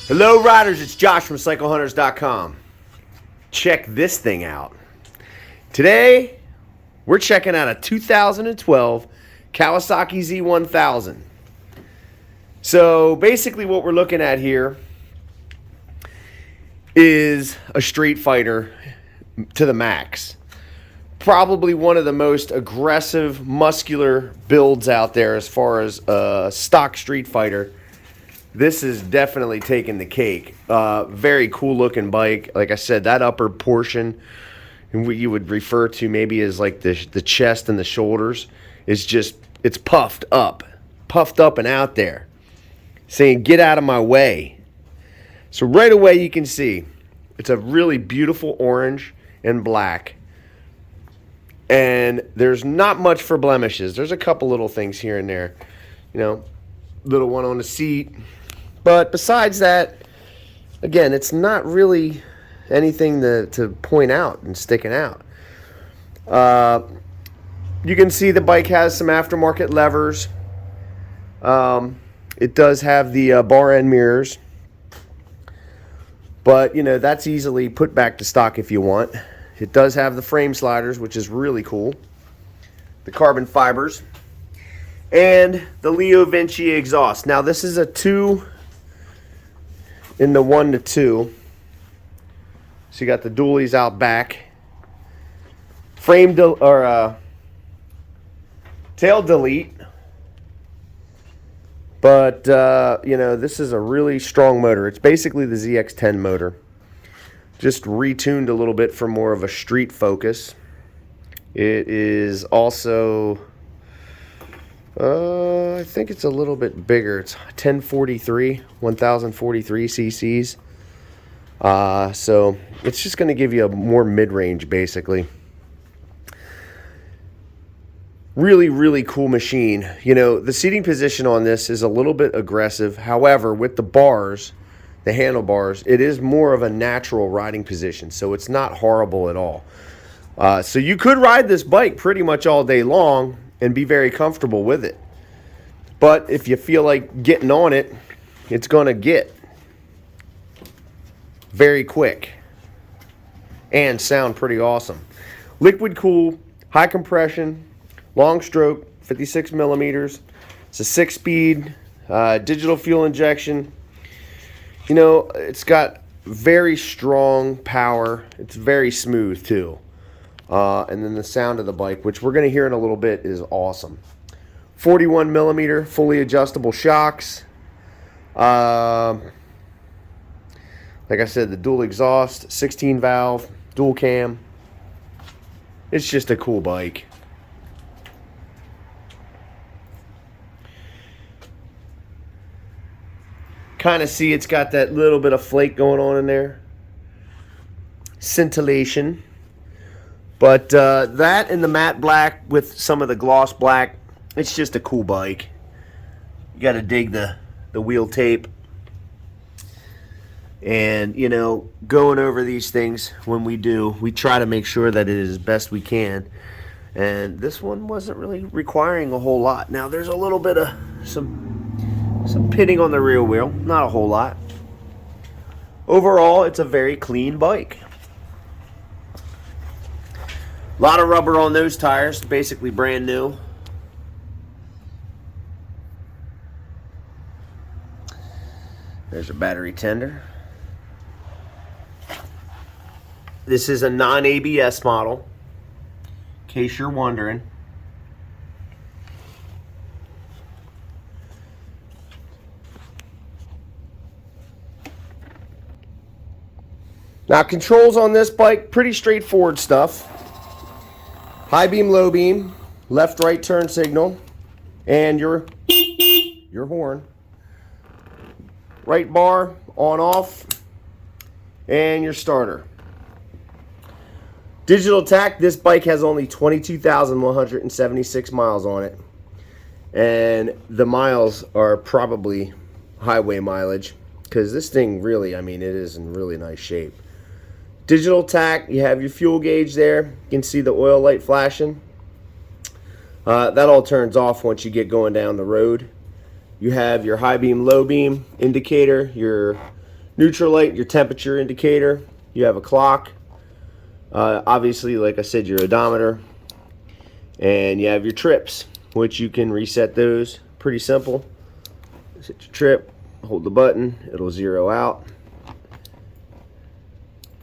Hello riders, it's Josh from CycleHunters.com. Check this thing out. Today, we're checking out a 2012 Kawasaki Z 1000. So basically what we're looking at here is a Streetfighter to the max. Probably one of the most aggressive, muscular builds out there as far as a stock Streetfighter. This is definitely taking the cake. Very cool looking bike. Like I said, that upper portion, and what you would refer to maybe as like the chest and the shoulders, is just, it's puffed up and out there, saying get out of my way. So right away you can see it's a really beautiful orange and black, and there's not much for blemishes. There's a couple little things here and there, you know, little one on the seat. But besides that, again, it's not really anything to point out and sticking out. You can see the bike has some aftermarket levers. It does have the bar end mirrors. But, you know, that's easily put back to stock if you want. It does have the frame sliders, which is really cool. The carbon fibers. And the Leo Vinci exhaust. Now, this is a 2 in the 1 to 2. So you got the dualies out back. Tail delete. But, you know, this is a really strong motor. It's basically the ZX10 motor. Just retuned a little bit for more of a street focus. It is also, I think it's a little bit bigger. It's 1043 cc's. So it's just going to give you a more mid-range, basically. Really, really cool machine. You know, the seating position on this is a little bit aggressive. However, with the bars, the handlebars, it is more of a natural riding position, so it's not horrible at all. So you could ride this bike pretty much all day long and be very comfortable with it. But if you feel like getting on it, it's going to get very quick and sound pretty awesome. Liquid cool, high compression, long stroke, 56 millimeters. It's a 6-speed, digital fuel injection. You know, it's got very strong power. It's very smooth too. And then the sound of the bike, which we're going to hear in a little bit, is awesome. 41 millimeter fully adjustable shocks. Like I said, the dual exhaust, 16 valve, dual cam. It's just a cool bike. Kind of see it's got that little bit of flake going on in there. Scintillation. But that and the matte black with some of the gloss black, it's just a cool bike. You got to dig the wheel tape. And, you know, going over these things when we do, we try to make sure that it is best we can. And this one wasn't really requiring a whole lot. Now, there's a little bit of some pitting on the rear wheel, not a whole lot. Overall, it's a very clean bike. A lot of rubber on those tires, basically brand new. There's a battery tender. This is a non-ABS model, in case you're wondering. Now, controls on this bike, pretty straightforward stuff. High beam, low beam, left, right turn signal, and your horn. Right bar, on, off, and your starter. Digital tack, this bike has only 22,176 miles on it. And the miles are probably highway mileage, because this thing really, I mean, it is in really nice shape. Digital tack, you have your fuel gauge there. You can see the oil light flashing. That all turns off once you get going down the road. You have your high beam, low beam indicator, your Neutral light, your temperature indicator. You have a clock. Obviously, like I said, your odometer. And you have your trips, which you can reset those. Pretty simple. Set your trip, hold the button, it'll zero out.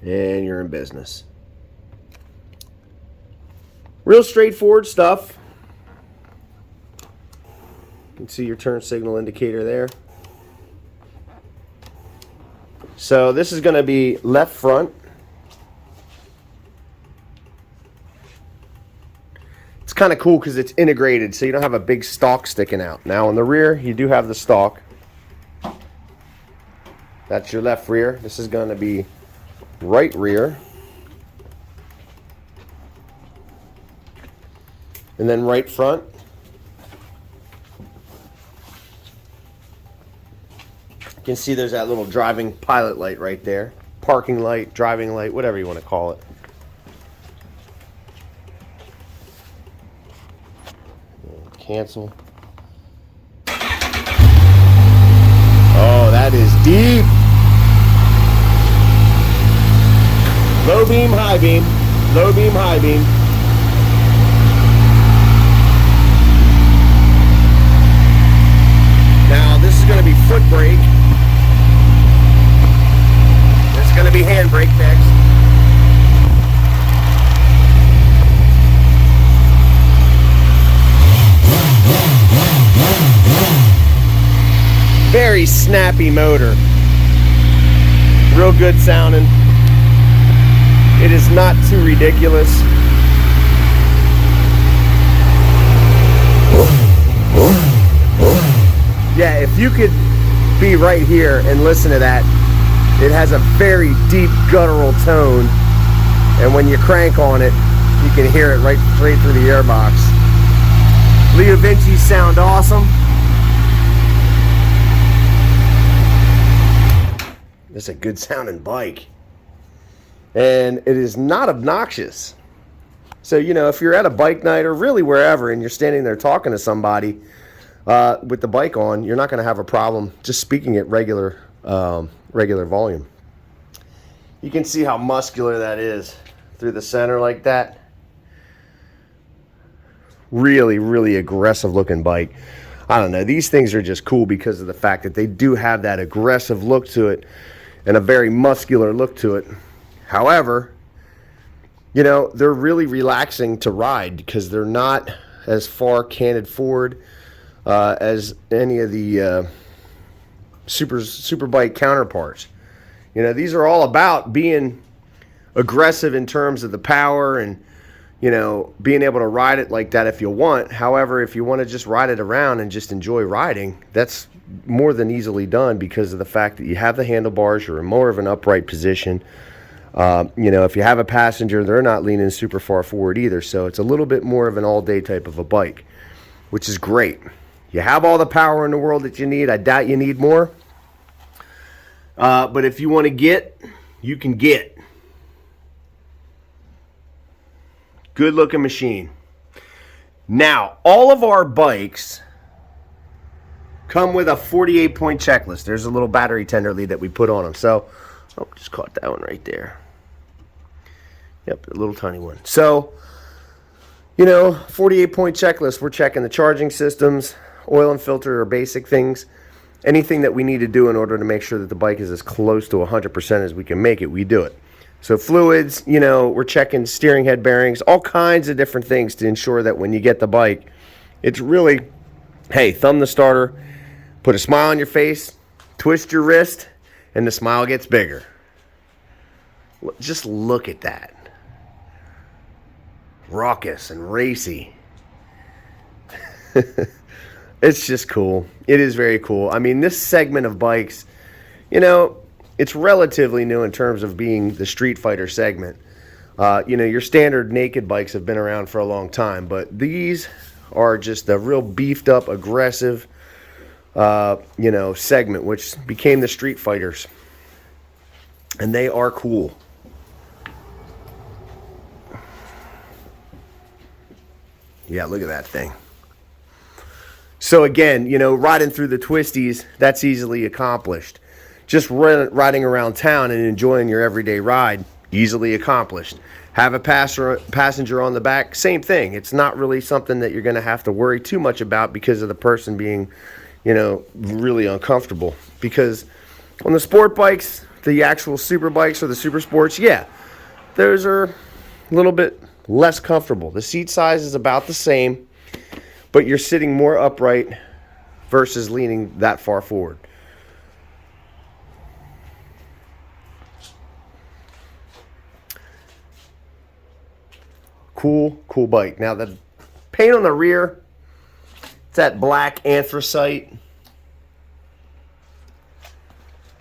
And you're in business. Real straightforward stuff. You can see your turn signal indicator there. So this is going to be left front. It's kind of cool because it's integrated, so you don't have a big stalk sticking out. Now on the rear, you do have the stalk. That's your left rear. This is going to be right rear. And then right front. You can see there's that little driving pilot light right there. Parking light, driving light, whatever you want to call it. Cancel. Oh, that is deep. Low beam, high beam. Low beam, high beam. Now this is going to be foot brake. This is going to be hand brake next. Very snappy motor. Real good sounding. It is not too ridiculous. Yeah, if you could be right here and listen to that, it has a very deep guttural tone, and when you crank on it, you can hear it right straight through the airbox. Leo Vinci's sound awesome. It's a good sounding bike. And it is not obnoxious. So, you know, if you're at a bike night or really wherever and you're standing there talking to somebody with the bike on, you're not going to have a problem just speaking at regular volume. You can see how muscular that is through the center like that. Really, really aggressive looking bike. I don't know. These things are just cool because of the fact that they do have that aggressive look to it and a very muscular look to it. However, you know, they're really relaxing to ride because they're not as far canted forward as any of the super bike counterparts. You know, these are all about being aggressive in terms of the power and, you know, being able to ride it like that if you want. However, if you want to just ride it around and just enjoy riding, that's more than easily done because of the fact that you have the handlebars, you're in more of an upright position. You know, if you have a passenger, they're not leaning super far forward either. So it's a little bit more of an all-day type of a bike, which is great. You have all the power in the world that you need. I doubt you need more. But if you want to get, you can get. Good looking machine. Now, all of our bikes come with a 48-point checklist. There's a little battery tender lead that we put on them. So, oh, just caught that one right there. Yep, a little tiny one. So, you know, 48-point checklist. We're checking the charging systems, oil and filter or basic things. Anything that we need to do in order to make sure that the bike is as close to 100% as we can make it, we do it. So fluids, you know, we're checking steering head bearings, all kinds of different things to ensure that when you get the bike, it's really, hey, thumb the starter, put a smile on your face, twist your wrist, and the smile gets bigger. Just look at that. Raucous and racy. It's just cool. It is very cool. I mean, this segment of bikes, you know, it's relatively new in terms of being the Streetfighter segment. You know, your standard naked bikes have been around for a long time, but these are just a real beefed up, aggressive, you know, segment, which became the Streetfighters. And they are cool. Yeah, look at that thing. So again, you know, riding through the twisties, that's easily accomplished. just riding around town and enjoying your everyday ride, easily accomplished. Have a passenger on the back, same thing. It's not really something that you're going to have to worry too much about because of the person being, you know, really uncomfortable. Because on the sport bikes, the actual super bikes or the super sports, yeah, those are a little bit less comfortable. The seat size is about the same, but you're sitting more upright versus leaning that far forward. Cool bike. Now the paint on the rear, it's that black anthracite.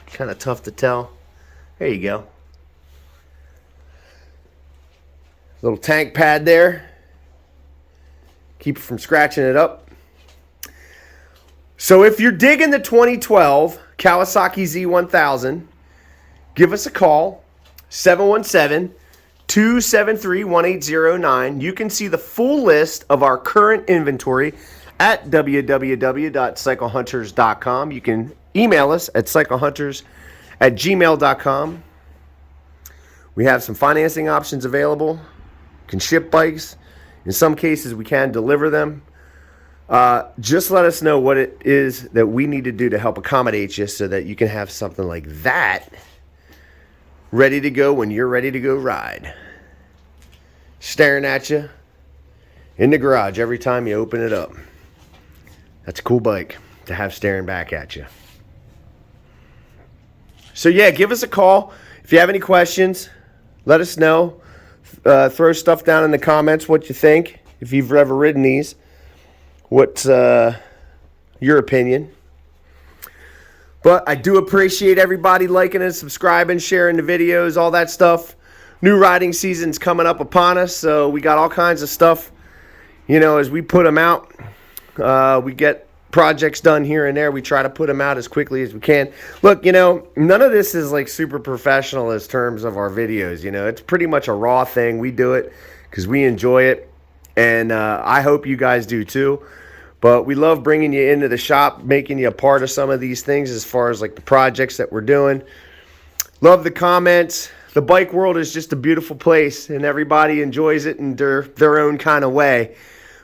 Kind of tough to tell. There you go. Little tank pad there. Keep it from scratching it up. So if you're digging the 2012 Kawasaki Z1000, give us a call, 717-273-1809. You can see the full list of our current inventory at www.cyclehunters.com. You can email us at cyclehunters@gmail.com. We have some financing options available. You can ship bikes. In some cases, we can deliver them. Just let us know what it is that we need to do to help accommodate you so that you can have something like that ready to go when you're ready to go ride. Staring at you in the garage every time you open it up. That's a cool bike to have staring back at you. So yeah, give us a call. If you have any questions, let us know. Throw stuff down in the comments what you think. If you've ever ridden these, what's your opinion? But I do appreciate everybody liking and subscribing, sharing the videos, all that stuff. New riding season's coming up upon us, so we got all kinds of stuff. You know, as we put them out, we get projects done here and there. We try to put them out as quickly as we can. Look, you know, none of this is like super professional as terms of our videos. You know, it's pretty much a raw thing. We do it because we enjoy it, and I hope you guys do too. But we love bringing you into the shop, making you a part of some of these things as far as like the projects that we're doing. Love the comments. The bike world is just a beautiful place, and everybody enjoys it in their own kind of way.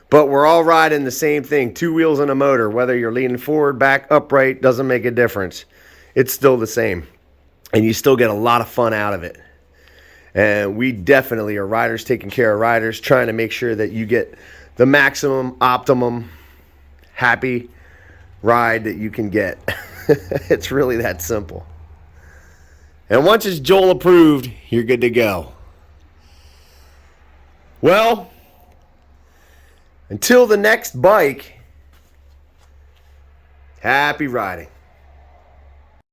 But we're all riding the same thing, 2 wheels and a motor. Whether you're leaning forward, back, upright, doesn't make a difference. It's still the same. And you still get a lot of fun out of it. And we definitely are riders taking care of riders, trying to make sure that you get the maximum, optimum, happy ride that you can get. It's really that simple. And once it's Joel approved, you're good to go. Well, until the next bike, happy riding.